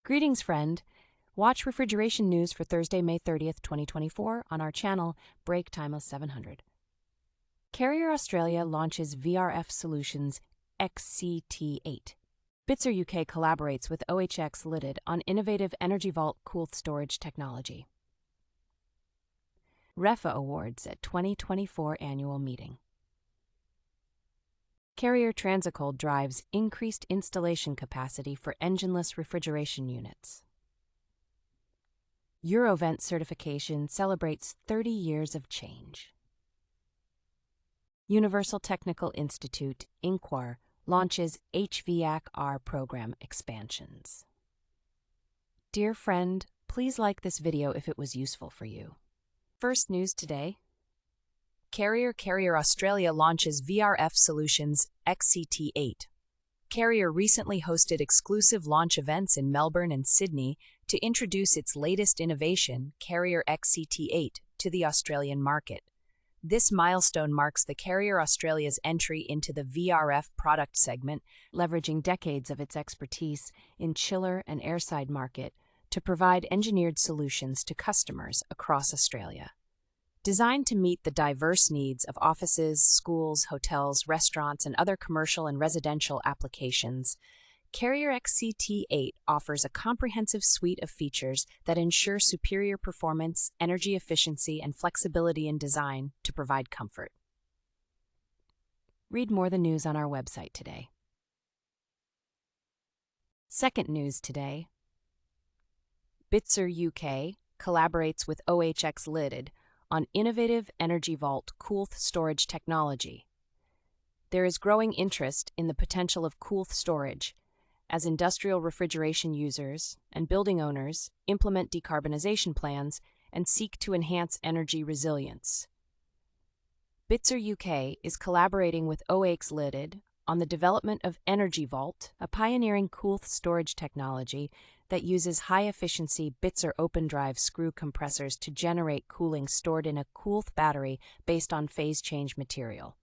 Greetings, friend. Watch refrigeration news for Thursday, May 30th, 2024 on our channel, Break Time 700. Carrier Australia launches VRF Solutions XCT8. BITZER UK collaborates with OHX Limited on innovative EnergiVault Coolth storage technology. REHVA Awards at 2024 Annual Meeting. Carrier Transicold drives increased installation capacity for engineless refrigeration units. Eurovent certification celebrates 30 years of change. Universal Technical Institute, INQUAR, launches HVACR program expansions. Dear friend, please like this video if it was useful for you. First news today. Carrier Australia launches VRF Solutions XCT8. Carrier recently hosted exclusive launch events in Melbourne and Sydney to introduce its latest innovation, Carrier XCT8, to the Australian market. This milestone marks the Carrier Australia's entry into the VRF product segment, leveraging decades of its expertise in chiller and airside market to provide engineered solutions to customers across Australia. Designed to meet the diverse needs of offices, schools, hotels, restaurants, and other commercial and residential applications, Carrier XCT8 offers a comprehensive suite of features that ensure superior performance, energy efficiency, and flexibility in design to provide comfort. Read more of the news on our website today. Second news today. BITZER UK collaborates with OHX Limited on innovative EnergiVault Coolth storage technology. There is growing interest in the potential of Coolth storage as industrial refrigeration users and building owners implement decarbonization plans and seek to enhance energy resilience. BITZER UK is collaborating with OHX Limited on the development of EnergiVault, a pioneering Coolth storage technology that uses high-efficiency BITZER open-drive screw compressors to generate cooling stored in a Coolth battery based on phase-change material.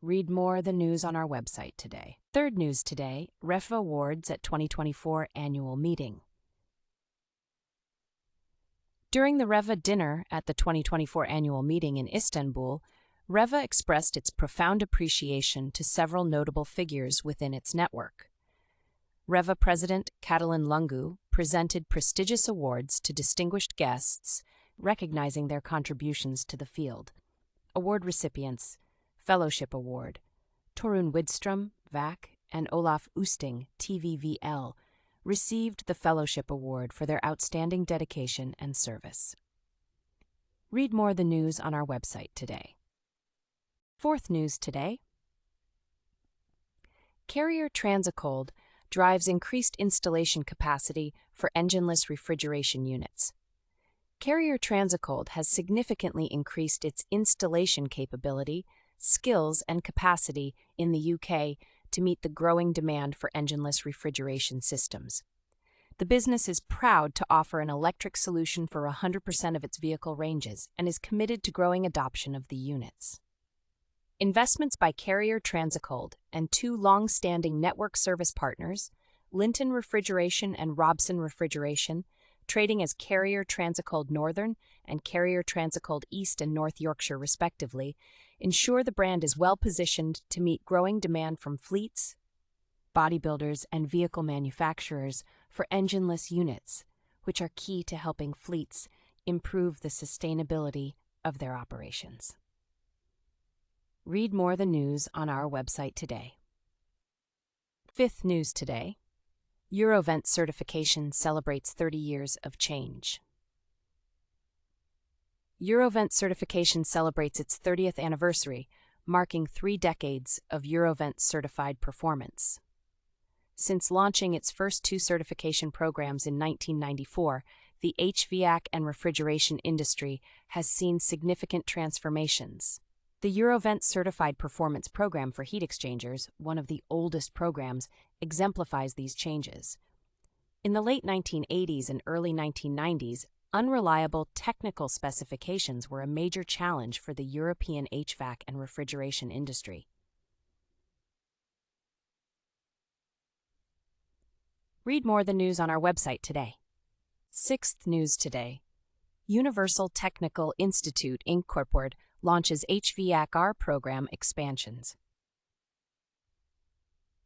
Read more of the news on our website today. Third news today, REHVA Awards at 2024 Annual Meeting. During the REHVA dinner at the 2024 Annual Meeting in Istanbul, REHVA expressed its profound appreciation to several notable figures within its network. REHVA President Catalin Lungu presented prestigious awards to distinguished guests, recognizing their contributions to the field. Award recipients: Fellowship Award, Torun Widström, VAC, and Olaf Usting, TVVL, received the Fellowship Award for their outstanding dedication and service. Read more of the news on our website today. Fourth news today. Carrier Transicold drives increased installation capacity for engineless refrigeration units. Carrier Transicold has significantly increased its installation capability, skills, and capacity in the UK to meet the growing demand for engineless refrigeration systems. The business is proud to offer an electric solution for 100% of its vehicle ranges and is committed to growing adoption of the units. Investments by Carrier Transicold and two long-standing network service partners, Linton Refrigeration and Robson Refrigeration, trading as Carrier Transicold Northern and Carrier Transicold East and North Yorkshire respectively, ensure the brand is well-positioned to meet growing demand from fleets, bodybuilders, and vehicle manufacturers for engineless units, which are key to helping fleets improve the sustainability of their operations. Read more of the news on our website today. Fifth news today. Eurovent certification celebrates 30 years of change. Eurovent certification celebrates its 30th anniversary, marking 3 decades of Eurovent certified performance. Since launching its first 2 certification programs in 1994, the HVAC and refrigeration industry has seen significant transformations. The Eurovent Certified Performance Program for heat exchangers, one of the oldest programs, exemplifies these changes. In the late 1980s and early 1990s, unreliable technical specifications were a major challenge for the European HVAC and refrigeration industry. Read more of the news on our website today. Sixth news today. Universal Technical Institute Inc. launches HVACR program expansions.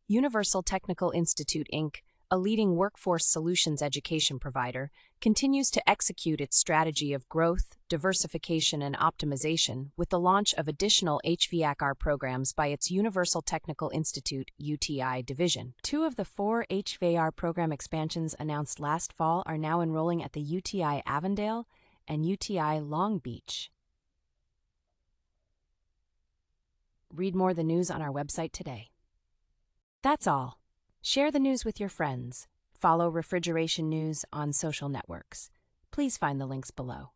Universal Technical Institute Inc., a leading workforce solutions education provider, continues to execute its strategy of growth, diversification, and optimization with the launch of additional HVACR programs by its Universal Technical Institute UTI division. 2 of the 4 HVACR program expansions announced last fall are now enrolling at the UTI Avondale and UTI Long Beach. Read more of the news on our website today. That's all. Share the news with your friends. Follow Refrigeration News on social networks. Please find the links below.